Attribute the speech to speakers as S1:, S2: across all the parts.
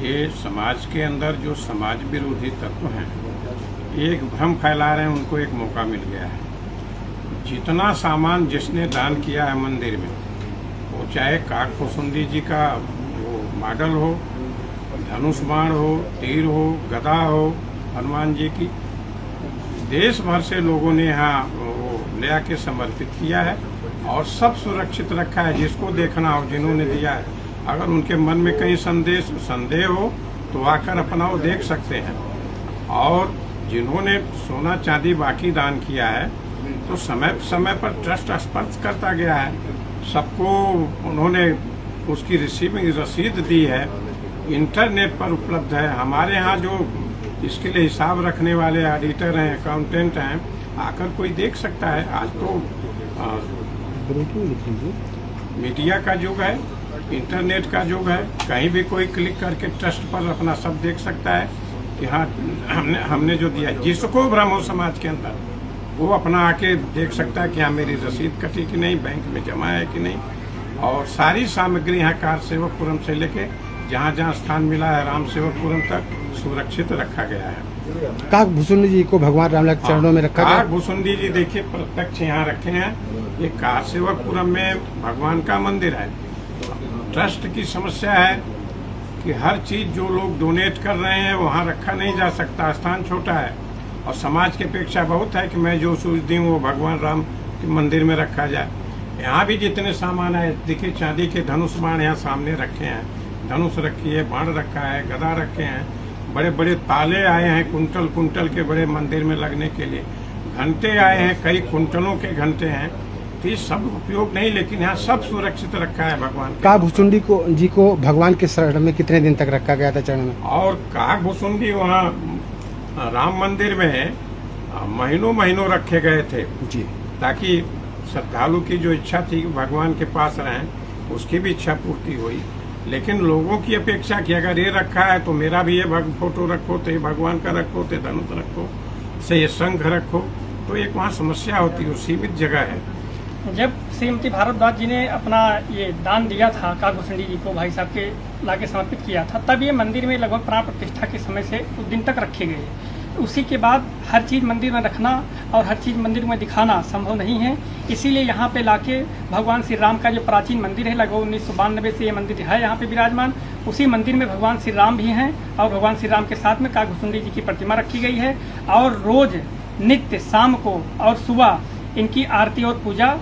S1: ये समाज के अंदर जो समाज विरोधी तत्व हैं, एक भ्रम फैला रहे हैं, उनको एक मौका मिल गया है। जितना सामान जिसने दान किया है मंदिर में, वो चाहे काकभुसुंडी जी का वो मॉडल हो, धनुष बाण हो, तीर हो, गदा हो, हनुमान जी की, देश भर से लोगों ने यहाँ वो ले आके समर्पित किया है और सब सुरक्षित रखा है। जिसको देखना हो, जिन्होंने दिया है, अगर उनके मन में कहीं संदेह हो तो आकर अपना वो देख सकते हैं। और जिन्होंने सोना चांदी बाकी दान किया है, तो समय समय पर ट्रस्ट स्पर्श करता गया है, सबको उन्होंने उसकी रिसीविंग रसीद दी है, इंटरनेट पर उपलब्ध है। हमारे यहाँ जो इसके लिए हिसाब रखने वाले ऑडिटर हैं, अकाउंटेंट हैं, आकर कोई देख सकता है। आज तो मीडिया का युग है, इंटरनेट का युग है, कहीं भी कोई क्लिक करके ट्रस्ट पर अपना सब देख सकता है कि हाँ हमने जो दिया। जिसको भ्रम हो समाज के अंदर, वो अपना आके देख सकता है कि हाँ मेरी रसीद कटी कि नहीं, बैंक में जमा है कि नहीं। और सारी सामग्री यहाँ कारसेवकपुरम से लेके जहाँ जहाँ स्थान मिला है राम सेवकपुरम तक सुरक्षित रखा गया है।
S2: काकभुसुंडी जी को भगवान राम के चरणों में रखा गया।
S1: काकभुसुंडी जी देखिए प्रत्यक्ष यहाँ रखे हैं। ये कारसेवकपुरम में भगवान का मंदिर है। ट्रस्ट की समस्या है कि हर चीज जो लोग डोनेट कर रहे हैं वहाँ रखा नहीं जा सकता, स्थान छोटा है और समाज की अपेक्षा बहुत है कि मैं जो सूझती हूँ वो भगवान राम के मंदिर में रखा जाए। यहाँ भी जितने सामान है, देखिए चांदी के धनुष बाण यहाँ सामने रखे हैं, धनुष रखी है, बाण रखा है, गदा रखे हैं, बड़े बड़े ताले आए हैं कुंटल कुंटल के बड़े मंदिर में लगने के लिए, घंटे आए हैं, कई कुंटलों के घंटे हैं। तो ये सब उपयोग नहीं, लेकिन यहाँ सब सुरक्षित रखा है भगवान।
S2: काकभुसुंडी जी को भगवान के शरण में कितने दिन तक रखा गया था चरण में?
S1: और काकभुसुंडी वहाँ राम मंदिर में महीनों महीनों रखे गए थे
S2: जी, ताकि
S1: श्रद्धालु की जो इच्छा थी भगवान के पास रहें, उसकी भी इच्छा पूर्ति हुई। लेकिन लोगों की अपेक्षा कि अगर ये रखा है तो मेरा भी ये फोटो रखो, तो ये भगवान का रखो, तो धनुष रखो, से ये शंख रखो, तो एक वहाँ समस्या होती है। सीमित जगह है।
S3: जब श्रीमती भारद्वाज जी ने अपना ये दान दिया था काकभुसुंडी जी को, भाई साहब के लाके समर्पित किया था, तब ये मंदिर में लगभग प्राण प्रतिष्ठा के समय से उस दिन तक रखे गए। उसी के बाद हर चीज़ मंदिर में रखना और हर चीज़ मंदिर में दिखाना संभव नहीं है। इसीलिए यहाँ पे लाके भगवान श्री राम का जो प्राचीन मंदिर है, लगभग 1992 से ये मंदिर है यहाँ पे विराजमान। उसी मंदिर में भगवान श्री राम भी हैं और भगवान श्री राम के साथ में काकभुसुंडी जी की प्रतिमा रखी गई है। और रोज नित्य शाम को और सुबह इनकी आरती और पूजा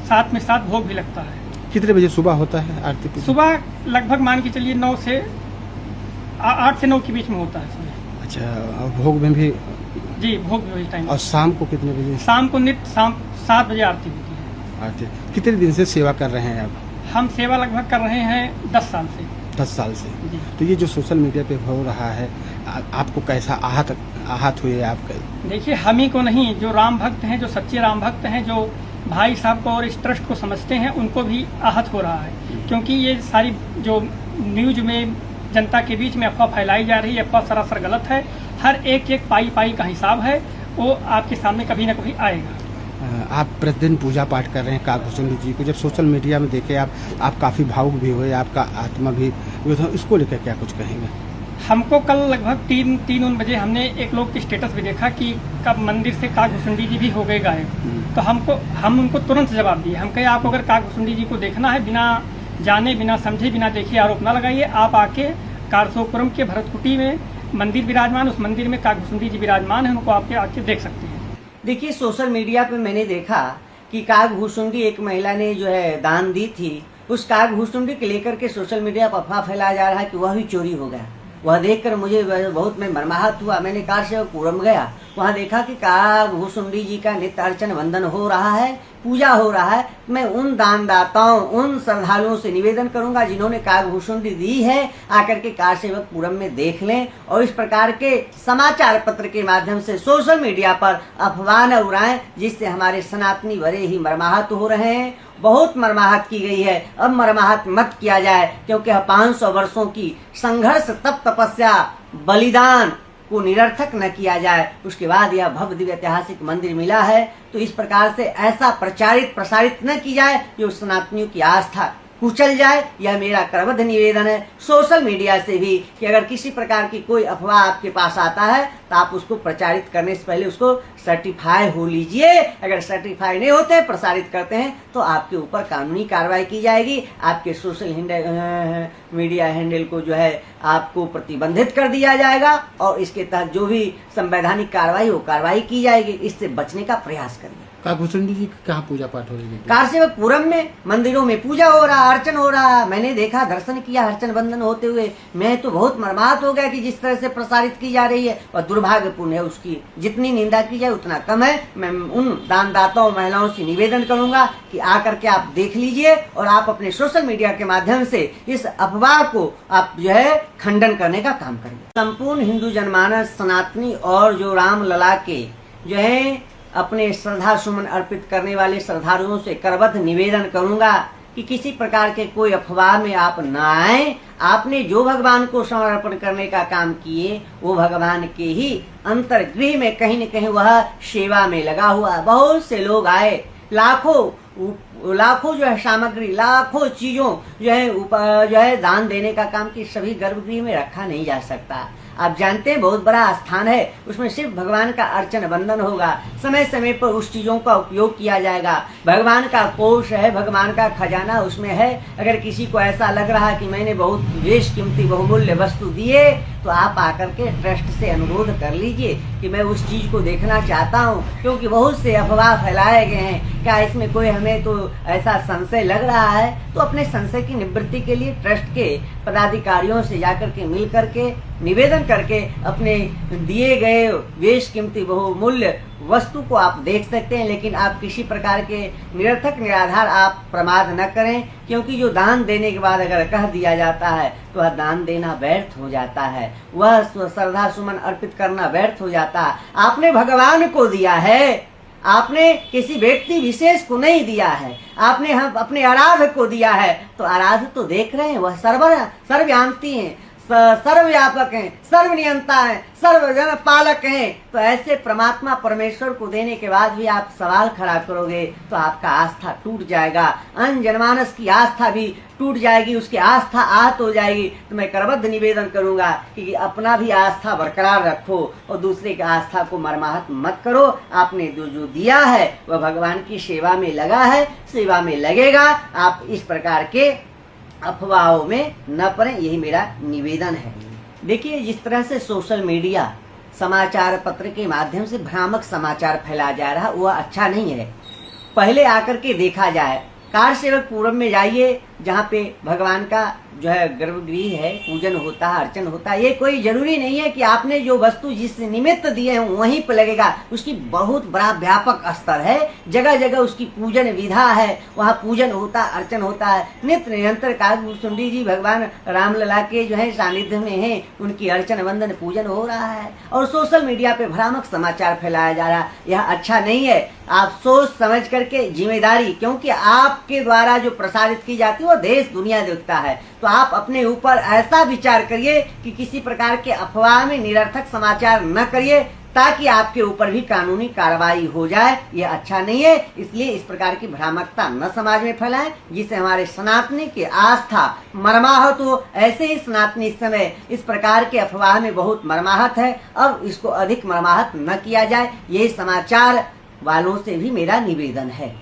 S3: साथ में साथ भोग भी लगता है।
S2: कितने बजे सुबह होता है आरती?
S3: सुबह लगभग मान के चलिए 9 से 8 से 9 के बीच में होता है।
S2: अच्छा, और भोग में भी?
S3: जी, भोग भी वही टाइम।
S2: और शाम को कितने बजे?
S3: शाम को नित्य शाम 7 बजे आरती होती है।
S2: आरती कितने दिन से सेवा कर रहे हैं आप?
S3: हम सेवा लगभग कर रहे हैं 10 साल से।
S2: 10 साल से
S3: जी।
S2: तो ये जो सोशल मीडिया पे हो रहा है, आपको कैसा आहत हुए आपका?
S3: देखिए, हम ही को नहीं, जो राम भक्त हैं, जो सच्चे राम भक्त हैं, जो भाई साहब को और इस ट्रस्ट को समझते हैं, उनको भी आहत हो रहा है। क्योंकि ये सारी जो न्यूज में जनता के बीच में अफवाह फैलाई जा रही है, अफवाह सरासर गलत है। हर एक पाई का हिसाब है, वो आपके सामने कभी न कभी आएगा।
S2: आप प्रतिदिन पूजा पाठ कर रहे हैं काकभुसुंडी जी को, जब सोशल मीडिया में देखे आप काफ़ी भावुक भी हुए, आपका आत्मा भी, इसको लेकर क्या कुछ कहेंगे?
S3: हमको कल लगभग 3 बजे हमने एक लोग के स्टेटस भी देखा कि कब मंदिर से काकभुसुंडी जी भी हो गए गायब। तो हम उनको तुरंत जवाब दिए। हम कहे आपको अगर काकभुसुंडी जी को देखना है, बिना जाने बिना समझे बिना देखे आरोप न लगाइए। आप आके कारसेवकपुरम के भरतकुटी में मंदिर विराजमान, उस मंदिर में काकभुसुंडी जी विराजमान है, उनको आपके आके देख सकते हैं।
S4: देखिए, सोशल मीडिया पे मैंने देखा कि काकभुसुंडी एक महिला ने जो है दान दी थी, उस काकभुसुंडी के लेकर के सोशल मीडिया पर अफवाह फैलाया जा रहा है कि वह भी चोरी हो गया। वह देखकर मुझे बहुत में मर्माहत हुआ। मैंने कारसेवकपुरम गया, वहाँ देखा कि काकभुसुंडी जी का नित्य अर्चन वंदन हो रहा है, पूजा हो रहा है। मैं उन दानदाताओं, उन श्रद्धालुओं से निवेदन करूंगा जिन्होंने काकभुसुंडी दी है, आकर के कारसेवकपुरम में देख लें और इस प्रकार के समाचार पत्र के माध्यम से सोशल मीडिया पर अफवाह न उड़ाएं, जिससे हमारे सनातनी बड़े ही मर्माहत हो रहे हैं। बहुत मर्माहत की गई है, अब मर्माहत मत किया जाए, क्योंकि 500 वर्षों की संघर्ष, तप तपस्या, बलिदान को निरर्थक न किया जाए। उसके बाद यह भव्य दिव्य ऐतिहासिक मंदिर मिला है, तो इस प्रकार से ऐसा प्रचारित प्रसारित न की जाए जो सनातनियों की आस्था कुचल जाए, यह मेरा करबद्ध निवेदन है सोशल मीडिया से भी कि अगर किसी प्रकार की कोई अफवाह आपके पास आता है तो आप उसको प्रचारित करने से पहले उसको सर्टिफाई हो लीजिए। अगर सर्टिफाई नहीं होते, प्रसारित करते हैं तो आपके ऊपर कानूनी कार्रवाई की जाएगी। आपके सोशल मीडिया हैंडल को जो है आपको प्रतिबंधित कर दिया जाएगा और इसके तहत जो भी संवैधानिक कार्रवाई हो कार्रवाई की जाएगी। इससे बचने का प्रयास करिए।
S2: काकभूषुंडी जी कहाँ पूजा पाठ हो रही है?
S4: कारसेवकपुरम में मंदिरों में पूजा हो रहा, अर्चन हो रहा। मैंने देखा, दर्शन किया अर्चन बंदन होते हुए। मैं तो बहुत मर्माहत हो गया कि जिस तरह से प्रसारित की जा रही है और दुर्भाग्यपूर्ण है। उसकी जितनी निंदा की जाए उतना कम है। मैं उन दानदाताओं महिलाओं से निवेदन करूंगा कि आकर के आप देख लीजिए और आप अपने सोशल मीडिया के माध्यम से इस अफवाह को आप जो है खंडन करने का काम करिए। संपूर्ण हिंदू जनमानस सनातनी और जो रामलला के जो है अपने श्रद्धा सुमन अर्पित करने वाले श्रद्धालुओं से करबद्ध निवेदन करूंगा कि किसी प्रकार के कोई अफवाह में आप न आए। आपने जो भगवान को समर्पण करने का काम किए वो भगवान के ही अंतर्गृह में कहीं न कहीं वह सेवा में लगा हुआ। बहुत से लोग आए, लाखों जो है सामग्री, लाखों चीजों जो है दान देने का काम की सभी गर्भगृह में रखा नहीं जा सकता। आप जानते हैं बहुत बड़ा स्थान है, उसमें सिर्फ भगवान का अर्चन बंदन होगा। समय समय पर उस चीजों का उपयोग किया जाएगा। भगवान का कोष है, भगवान का खजाना उसमें है। अगर किसी को ऐसा लग रहा है कि मैंने बहुत बेशकीमती बहुमूल्य वस्तु दिए तो आप आकर के ट्रस्ट से अनुरोध कर लीजिए कि मैं उस चीज को देखना चाहता हूँ, क्योंकि बहुत से अफवाह फैलाए गए हैं। क्या इसमें कोई हमें तो ऐसा संशय लग रहा है तो अपने संशय की निवृत्ति के लिए ट्रस्ट के पदाधिकारियों से जाकर के मिल करके निवेदन करके अपने दिए गए बेशकीमती बहुमूल्य वस्तु को आप देख सकते हैं। लेकिन आप किसी प्रकार के निरर्थक निराधार आप प्रमाद न करें, क्योंकि जो दान देने के बाद अगर कह दिया जाता है तो वह दान देना व्यर्थ हो जाता है, वह श्रद्धा सुमन अर्पित करना व्यर्थ हो जाता है। आपने भगवान को दिया है, आपने किसी व्यक्ति विशेष को नहीं दिया है, आपने हम अपने आराध्य को दिया है। तो आराध्य तो देख रहे हैं, वह सर्वव्यापी हैं, सर्वव्यापक हैं, सर्वनियंता हैं, सर्वजन पालक हैं। तो ऐसे परमात्मा परमेश्वर को देने के बाद भी आप सवाल खड़ा करोगे तो आपका आस्था टूट जाएगा। अन्य जनमानस की आस्था भी टूट जाएगी, उसकी आस्था आहत हो जाएगी। तो मैं करबद्ध निवेदन करूंगा कि अपना भी आस्था बरकरार रखो और दूसरे की आस्था को मर्माहत मत करो। आपने जो दिया है वह भगवान की सेवा में लगा है, सेवा में लगेगा। आप इस प्रकार के अफवाहों में न पड़ें, यही मेरा निवेदन है। देखिए, जिस तरह से सोशल मीडिया समाचार पत्र के माध्यम से भ्रामक समाचार फैलाया जा रहा वह अच्छा नहीं है। पहले आकर के देखा जाए, कारसेवकपुरम में जाइए जहाँ पे भगवान का जो है गर्भगृह है, पूजन होता है, अर्चन होता है। ये कोई जरूरी नहीं है कि आपने जो वस्तु जिस निमित्त दिए हैं वहीं पर लगेगा। उसकी बहुत बड़ा व्यापक स्तर है, जगह जगह उसकी पूजन विधा है, वहाँ पूजन होता है, अर्चन होता है। नित्य निरंतर काकभूषुंडी जी भगवान रामलला के जो है सानिध्य में है, उनकी अर्चन वंदन पूजन हो रहा है और सोशल मीडिया पे भ्रामक समाचार फैलाया जा रहा है। यह अच्छा नहीं है। आप सोच समझ करके जिम्मेदारी, क्योंकि आपके द्वारा जो प्रसारित की जाती है वो देश दुनिया देखता है, तो आप अपने ऊपर ऐसा विचार करिए कि किसी प्रकार के अफवाह में निरर्थक समाचार न करिए, ताकि आपके ऊपर भी कानूनी कार्रवाई हो जाए। यह अच्छा नहीं है। इसलिए इस प्रकार की भ्रामकता न समाज में फैलाएं, जिससे हमारे सनातनी की आस्था मर्माहत हो। ऐसे ही सनातनी इस समय इस प्रकार के अफवाह में बहुत मर्माहत है, अब इसको अधिक मर्माहत न किया जाए। यही समाचार वालों से भी मेरा निवेदन है।